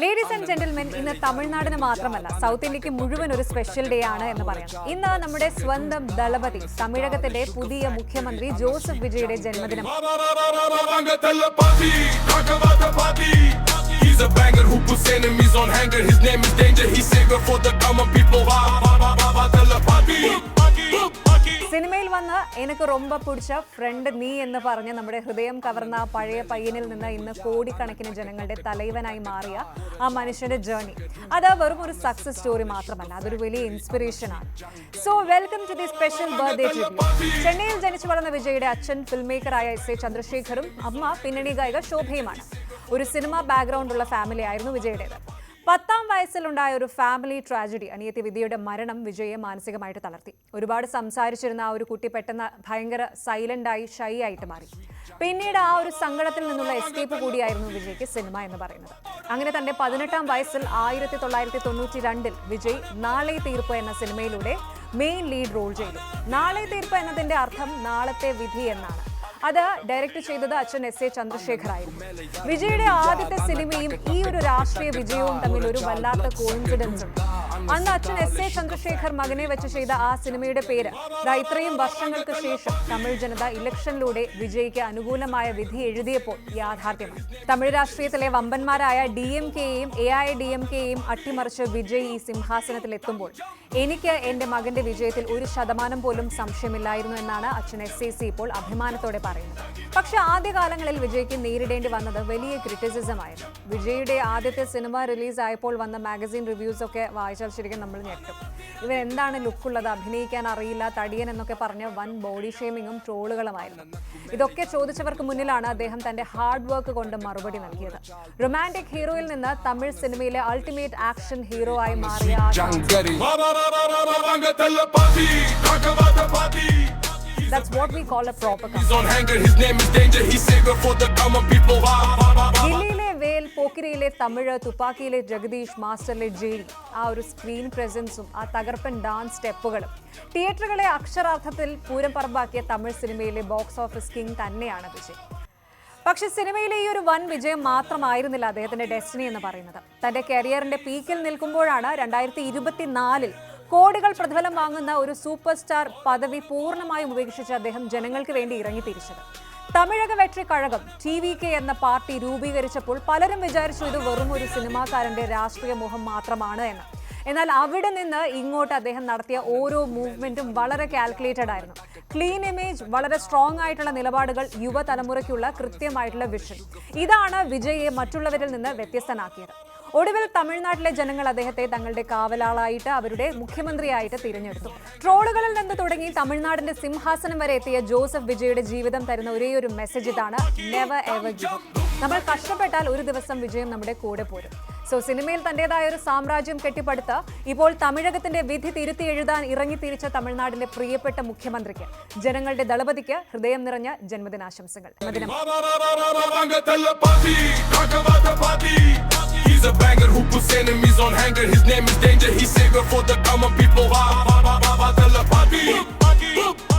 Ladies and gentlemen, ഇന്ന് തമിഴ്നാടിന് മാത്രമല്ല south ഇന്ത്യക്ക് മുഴുവൻ ഒരു സ്പെഷ്യൽ ഡേ ആണ് എന്ന് പറയാം. ഇന്ന് നമ്മുടെ സ്വന്തം ദളപതി, തമിഴകത്തിന്റെ പുതിയ മുഖ്യമന്ത്രി ജോസഫ് വിജയുടെ ജന്മദിനം. He's a banger who puts enemies on hanger. His name is Danger. He's savior for the common people. സിനിമയിൽ വന്ന് എനിക്ക് റൊമ്പ പിടിച്ച ഫ്രണ്ട് നീ എന്ന് പറഞ്ഞ് നമ്മുടെ ഹൃദയം കവർന്ന ആ പഴയ പയ്യനിൽ നിന്ന് ഇന്ന് കോടിക്കണക്കിന് ജനങ്ങളുടെ തലൈവനായി മാറിയ ആ മനുഷ്യന്റെ ജേർണി, അത് വെറും ഒരു സക്സസ് സ്റ്റോറി മാത്രമല്ല, അതൊരു വലിയ ഇൻസ്പിറേഷൻ ആണ്. So welcome to the special birthday tribute. ചെന്നൈയിൽ ജനിച്ചു വളർന്ന വിജയുടെ അച്ഛൻ ഫിൽം മേക്കറായ എസ് എ ചന്ദ്രശേഖറും അമ്മ പിന്നണി ഗായിക ശോഭയുമാണ്. ഒരു സിനിമ ബാക്ക്ഗ്രൗണ്ട് ഉള്ള ഫാമിലി ആയിരുന്നു വിജയുടേത്. 10ാം വയസ്സിലുണ്ടായ ഒരു ഫാമിലി ട്രാജഡി, അനിയത്തി വിധിയുടെ മരണം വിജയെ മാനസികമായിട്ട് തളർത്തി. ഒരുപാട് സംസാരിച്ചിരുന്ന ആ ഒരു കുട്ടി പെട്ടെന്ന് ഭയങ്കര സൈലന്റായി, ഷൈ ആയിട്ട് മാറി. പിന്നീട് ആ ഒരു സങ്കടത്തിൽ നിന്നുള്ള എസ്കേപ്പ് കൂടിയായിരുന്നു വിജയ്ക്ക് സിനിമ എന്ന് പറയുന്നത്. അങ്ങനെ തന്റെ 18ാം വയസ്സിൽ 1992 വിജയ് നാളെ തീർപ്പ് എന്ന സിനിമയിലൂടെ മെയിൻ ലീഡ് റോൾ ചെയ്തു. നാളെ തീർപ്പ് എന്നതിന്റെ അർത്ഥം നാളത്തെ വിധി എന്നാണ്. അത് ഡയറക്ട് ചെയ്തത് അച്ഛൻ എസ് എ ചന്ദ്രശേഖർ ആയിരുന്നു. വിജയുടെ ആദ്യത്തെ സിനിമയും ഈ ഒരു രാഷ്ട്രീയ വിജയവും തമ്മിൽ ഒരു വല്ലാത്ത കോയിൻസിഡൻസ് ഉണ്ട്. അന്ന് അച്ഛൻ എസ് എ ചന്ദ്രശേഖർ മകനെ വെച്ച് ചെയ്ത ആ സിനിമയുടെ പേര് ഇത്രയും വർഷങ്ങൾക്ക് ശേഷം തമിഴ് ജനത ഇലക്ഷനിലൂടെ വിജയ്ക്ക് അനുകൂലമായ വിധി എഴുതിയപ്പോൾ യാഥാർത്ഥ്യമായി. തമിഴ് രാഷ്ട്രീയത്തിലെ വമ്പന്മാരായ DMK-യെയും AIADMK-യെയും അട്ടിമറിച്ച് വിജയ് ഈ സിംഹാസനത്തിൽ എത്തുമ്പോൾ എനിക്ക് എന്റെ മകന്റെ വിജയത്തിൽ 1% പോലും സംശയമില്ലായിരുന്നു എന്നാണ് അച്ഛൻ SAC ഇപ്പോൾ അഭിമാനത്തോടെ പറയുന്നത്. പക്ഷെ ആദ്യകാലങ്ങളിൽ വിജയ്ക്ക് നേരിടേണ്ടി വന്നത് വലിയ ക്രിറ്റിസിസം ആയിരുന്നു. വിജയുടെ ആദ്യത്തെ സിനിമ റിലീസ് ആയപ്പോൾ വന്ന മാഗസിൻ റിവ്യൂസ് ഒക്കെ വായിച്ചാൽ ശരിക്കും നമ്മൾ ഞെട്ടും. ഇവൻ എന്താണ് ലുക്കുള്ളത്, അഭിനയിക്കാൻ അറിയില്ല, തടിയൻ എന്നൊക്കെ പറഞ്ഞ് വൻ ബോഡി ഷേമിങ്ങും ട്രോളുകളുമായിരുന്നു. ഇതൊക്കെ ചോദിച്ചവർക്ക് മുന്നിലാണ് അദ്ദേഹം തന്റെ ഹാർഡ് വർക്ക് കൊണ്ട് മറുപടി നൽകിയത്. റൊമാൻറ്റിക് ഹീറോയിൽ നിന്ന് തമിഴ് സിനിമയിലെ അൾട്ടിമേറ്റ് ആക്ഷൻ ഹീറോ ആയി മാറിയ That's what we call a proper comeback. ഗില്ലിയിലെ വേൽ, പോക്കിരിയിലെ തമിഴ്, തുപ്പാക്കിയിലെ ജഗദീഷ്, മാസ്റ്ററിലെ ജെയ്, ആ ഒരു സ്ക്രീൻ പ്രസൻസും ആ തകർപ്പൻ ഡാൻസ് സ്റ്റെപ്പുകളും തിയേറ്ററുകളെ അക്ഷരാർത്ഥത്തിൽ പൂരം പറമ്പാക്കിയ തമിഴ് സിനിമയിലെ ബോക്സ് ഓഫീസ് കിങ് തന്നെയാണ് വിജയ്. പക്ഷെ സിനിമയിലെ ഈ ഒരു വൻ വിജയം മാത്രമായിരുന്നില്ല അദ്ദേഹത്തിന്റെ ഡെസ്റ്റിനി എന്ന് പറയുന്നത്. തന്റെ കരിയറിന്റെ പീക്കിൽ നിൽക്കുമ്പോഴാണ് 2024 കോടികൾ പ്രതിഫലം വാങ്ങുന്ന ഒരു സൂപ്പർ സ്റ്റാർ പദവി പൂർണ്ണമായും ഉപേക്ഷിച്ച് അദ്ദേഹം ജനങ്ങൾക്ക് വേണ്ടി ഇറങ്ങിത്തിരിച്ചത്. തമിഴക വെട്രി കഴകം TVK എന്ന പാർട്ടി രൂപീകരിച്ചപ്പോൾ പലരും വിചാരിച്ചു ഇത് വെറും ഒരു സിനിമാക്കാരന്റെ രാഷ്ട്രീയ മോഹം മാത്രമാണ് എന്ന്. എന്നാൽ അവിടെ നിന്ന് ഇങ്ങോട്ട് അദ്ദേഹം നടത്തിയ ഓരോ മൂവ്മെന്റും വളരെ കാൽക്കുലേറ്റഡ് ആയിരുന്നു. ക്ലീൻ ഇമേജ്, വളരെ സ്ട്രോങ് ആയിട്ടുള്ള നിലപാടുകൾ, യുവതലമുറയ്ക്കുള്ള കൃത്യമായിട്ടുള്ള വിഷൻ, ഇതാണ് വിജയെ മറ്റുള്ളവരിൽ നിന്ന് വ്യത്യസ്തനാക്കിയത്. ഒടുവിൽ തമിഴ്നാട്ടിലെ ജനങ്ങൾ അദ്ദേഹത്തെ തങ്ങളുടെ കാവലാളായിട്ട്, അവരുടെ മുഖ്യമന്ത്രിയായിട്ട് തിരഞ്ഞെടുത്തു. ട്രോളുകളിൽ നിന്ന് തുടങ്ങി തമിഴ്നാടിന്റെ സിംഹാസനം വരെ എത്തിയ ജോസഫ് വിജയുടെ ജീവിതം തരുന്ന ഒരേ ഒരു മെസ്സേജ് ഇതാണ്: നെവർ എവർ ഗിവ് അപ്പ്. നമ്മൾ കഷ്ടപ്പെട്ടാൽ ഒരു ദിവസം വിജയം നമ്മുടെ കൂടെ പോരും. സോ സിനിമയിൽ തന്റേതായ ഒരു സാമ്രാജ്യം കെട്ടിപ്പടുത്ത് ഇപ്പോൾ തമിഴകത്തിന്റെ വിധി തിരുത്തി എഴുതാൻ ഇറങ്ങിത്തിരിച്ച തമിഴ്നാടിന്റെ പ്രിയപ്പെട്ട മുഖ്യമന്ത്രിക്ക്, ജനങ്ങളുടെ ദളപതിക്ക് ഹൃദയം നിറഞ്ഞ ജന്മദിനാശംസകൾ. He's a banger who puts enemies on hanger. His name is Danger. He's savior for the common people.